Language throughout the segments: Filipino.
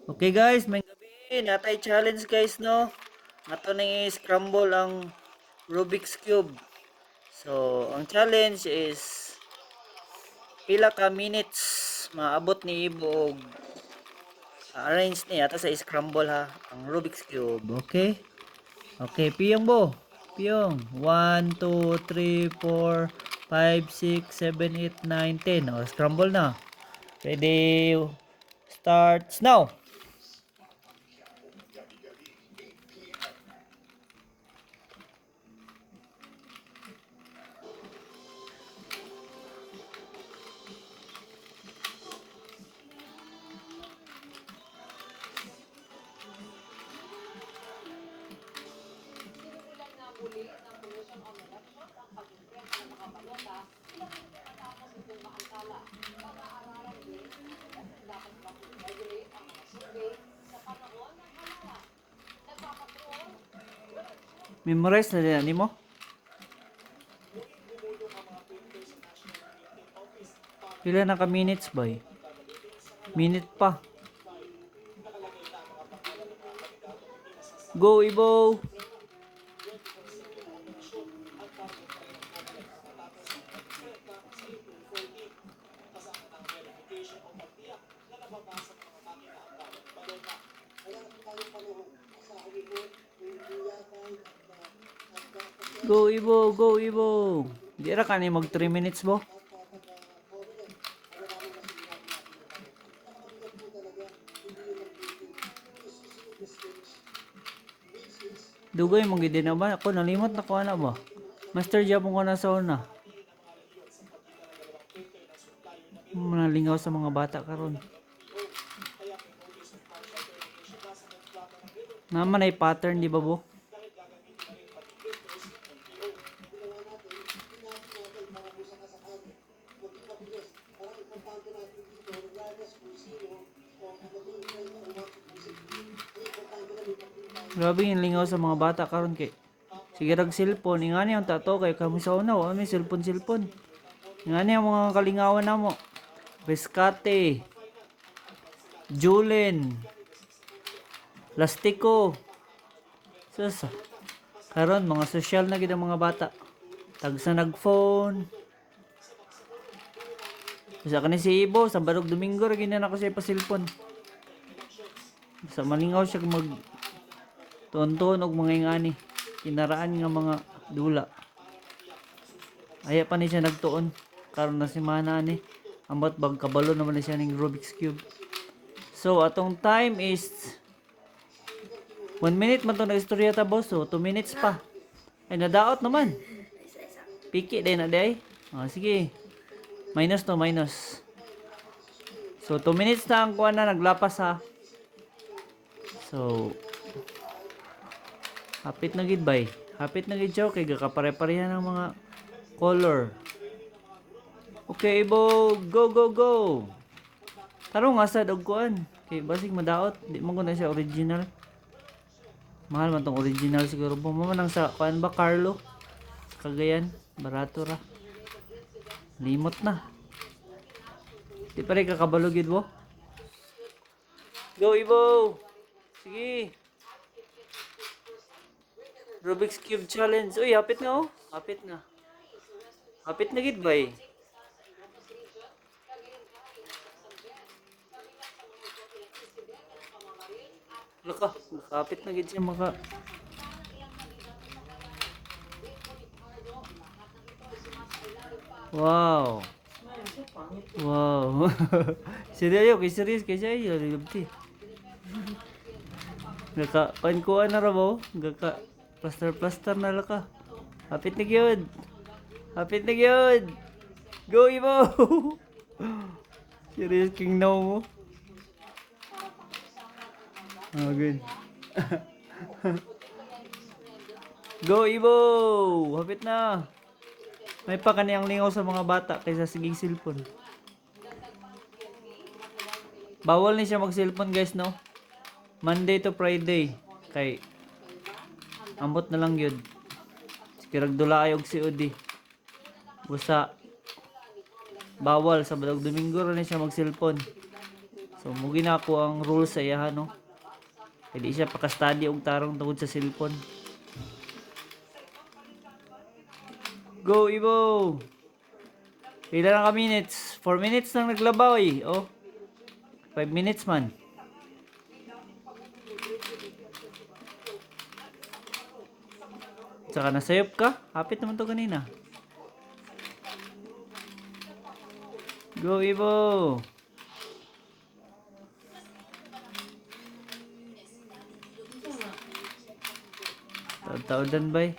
Okay guys, may gabi natay challenge guys no. Ato ni scramble ang Rubik's Cube. So, ang challenge is pila ka minutes maabot ni Ibo og arrange niya ata sa scramble ha ang Rubik's Cube. Okay? Okay, piyong bo. Piyong. 1 2 3 4 5 6 7 8 9 10. O, scramble na. Ready? Starts now. Memorize na din ani mo? Pila na ka minutes ba? Minute pa. Go Ibo! Go Ibo! Go Ibo! Di ra ka ni mag 3 minutes bo? Dugay mo gid na ba? Ako nalimot na ko ana ba? Master job mo ko na sa una. Manalingaw sa mga bata karon. Naman ay pattern di ba bo? Grabe yung lingaw sa mga bata karon kay. Sige rag cellphone, ingani ang tato kay kami sa una, wa may cellphone. Ingani ang mga kalingawan namo. Rescate, Julen, Lastico. Sus. Karon mga social na gid ang mga bata. Tag sa nag-phone. Sa kanin si Ibo, sa Barog Domingo ra gina na ko siya pa cellphone. Sa malingaw siya mag tuon-tuon og mga ingani. Kinaraan nga mga dula. Aya pa ni siya nagtuon. Karon na si mana ni. Ambot bag kabalo naman na siya ning Rubik's Cube. So atong time is 1 minute man to na istorya ta boss. So 2 minutes pa. Ay nadaot naman. Piki din na day. Sige. Minus to minus. So 2 minutes na ang kuha na naglapas ha. So hapit na gid bay. Hapit na gid siya kay gakapare-parehan ng mga color. Okay, Ibo, go go go. Tarong asa og kuan. Kay basig madaot, di man ko na siya original. Mahal man tong original siguro. Mo man sa kuan ba Carlo? Cagayan, barato ra. Limot na. Di pa rin kakabalo gid mo. Go Ibo. Sige. Rubik's Cube Challenge. Uy, hapit nga oh. Hapit nga. Hapit na gid bay. Laka, hapit na gid siya maka. Wow. Wow. Seryoso, kay serious kay siya ay libti. Gaka kuan na ra ba? Gaka plaster na laka. Hapit na gyud. Hapit na gyud. Go Ibo. Serious king no mo. Oh, good. Go Ibo. Hapit na. May pa kaniyang lingaw sa mga bata kaysa sigig cellphone. Bawal ni siya mag-cellphone guys no. Monday to Friday kay ambot na lang yun. Sikirag dula ayog si Udi. Busa bawal sa Barog Domingo rin siya mag-cellphone. So mugi na ako ang rules sa iya no. Hindi siya paka-study og tarong tungod sa cellphone. Go Ibo. Pila na ka minutes? 4 minutes nang naglabaw eh. Oh. 5 minutes man. Saka nasayop ka? Hapit naman to kanina. Go Ibo. Taon-taon ba eh?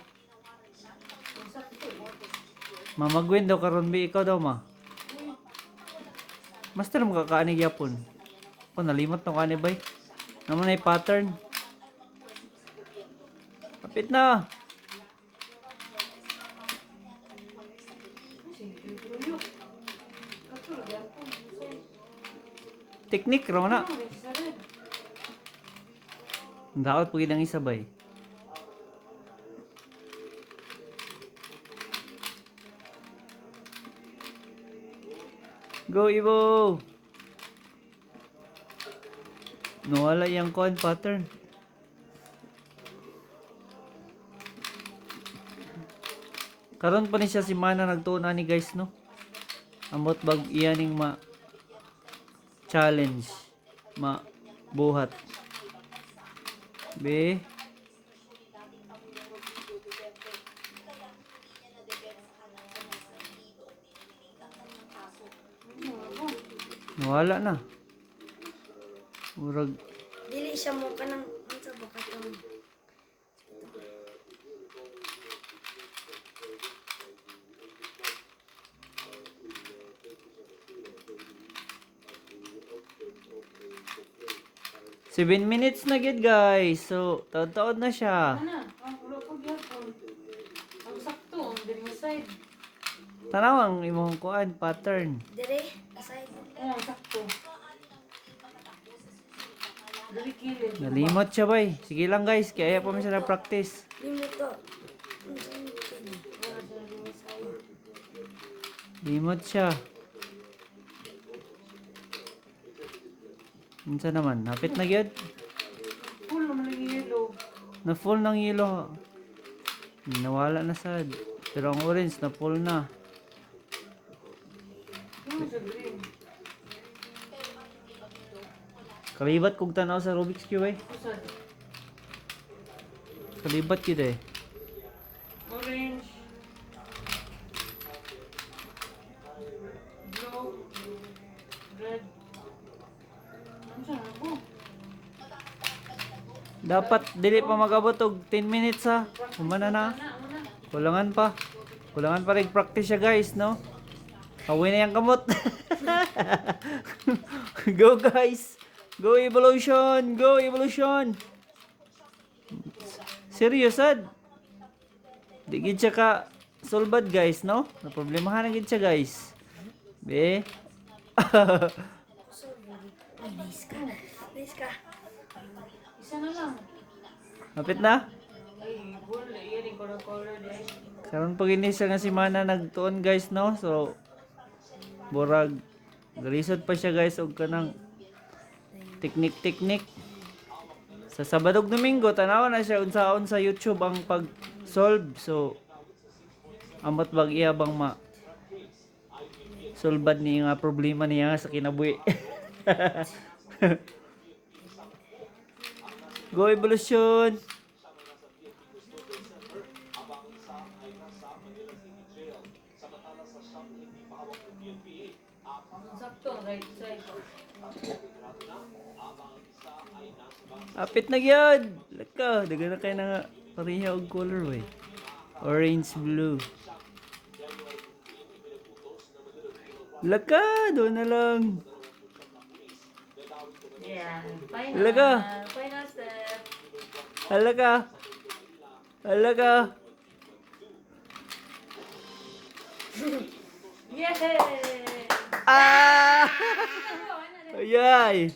Mama Gwen daw karon bi ikaw daw ma. Master mo kakaani gyapon. Ako nalimot na kaani bay. Naman ay pattern. Kapit na. Teknik raw na. Dapat pugid ang isa bay. Go Ibo! Nawala yung coin pattern. Karon pa ni siya si Mana nagtuon ni guys no. Amot bag iyaning ma challenge ma buhat. Be nawala na. Murag Dili siya mo ka ng unsa ba ka tong 7 minutes na gid guys. So, taod-taod na siya. Ana, wala ko gyapon. Ang sakto, ang diri mo side. Tanaw ang imong kuan pattern. dire aside. Oh, sakto. Diri kilid. Nalimot siya bay. Sige lang guys, kaya pa man siya na practice. Limo to. Unsa ni kini? Wala sa diri mo side. Limot siya. Unsa naman? Hapit na gyud. Full naman ang yellow. Na full ng yellow. Nawala na sad. Pero ang orange na full na. Ano sa green? Kalibat kog tanaw sa Rubik's Cube eh. Usad. Kalibat gid eh. Orange. Blue. Red. Ano sa ako? Dapat dili pa magabot og 10 minutes ha. Humana na. Una. Kulangan pa. Kulangan pa rin practice siya guys, no? Kawin na yung kamot. Go guys. Go Evolution. Go Evolution. Serious sad. Di gid siya ka solbad guys, no? Na problemahan na gid siya guys. Be. So very nice ka. Nice ka. Isa na lang. Hapit na. Ay, bull. Iyaring ko na color din. Karon pag ini siya nga si Mana nagtuon guys, no? So burag galisod pa siya guys og kanang teknik-teknik. Sa Sabado ug Domingo tanawa na siya unsaon sa YouTube ang pag-solve. So amot bag iya bang ma solbad ni nga problema niya sa kinabuhi. Go Evolution. Sakto, right side. Apit na gyud. Laka, dagan na kay na pareha og color way. Orange blue. Laka, doon na lang. Yeah. Final. Talaga? Final step. Halaka. Halaka. Yay! Ah! Ayay.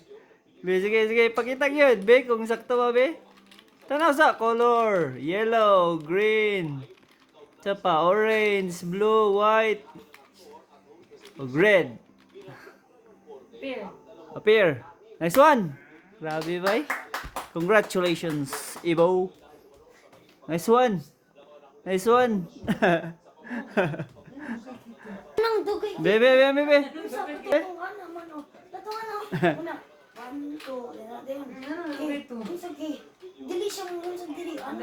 Be, sige, pakita yun. Be, kung sakto ba, be? Tanaw sa color. Yellow, green. Sa pa, orange, blue, white. O red. Pear. Appear. Nice one. Grabe ba? Congratulations, Ibo. Nice one. Nice one. Nang dugay. Bebe. Sa patungan naman o. Patungan na. Una. 1, 2. Ano, ito? Sige. Dili siya mo sa dili. Ano?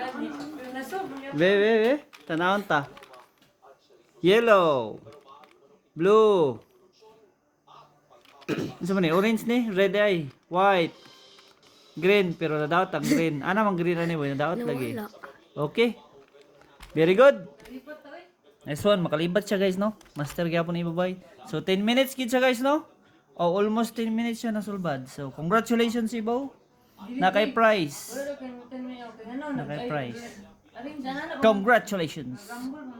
Nasod. Bebe. Tanawon ta. Yellow. Blue. Ano man ni? Orange ni? Red eye. White. Green. Pero nadawat ang green. Ano mang green ani boy? Nadawat lagi. Nawala. Okay. Very good. Nice one. Makalibat siya guys, no? Master gyapon ni babay. So 10 minutes gid siya guys, no? Oh, almost 10 minutes siya nasulbad. So congratulations Ibo. Nakay prize. Wala kang 10 minutes. Ano, Nakay prize. Aring dana na. Congratulations. Rambol man.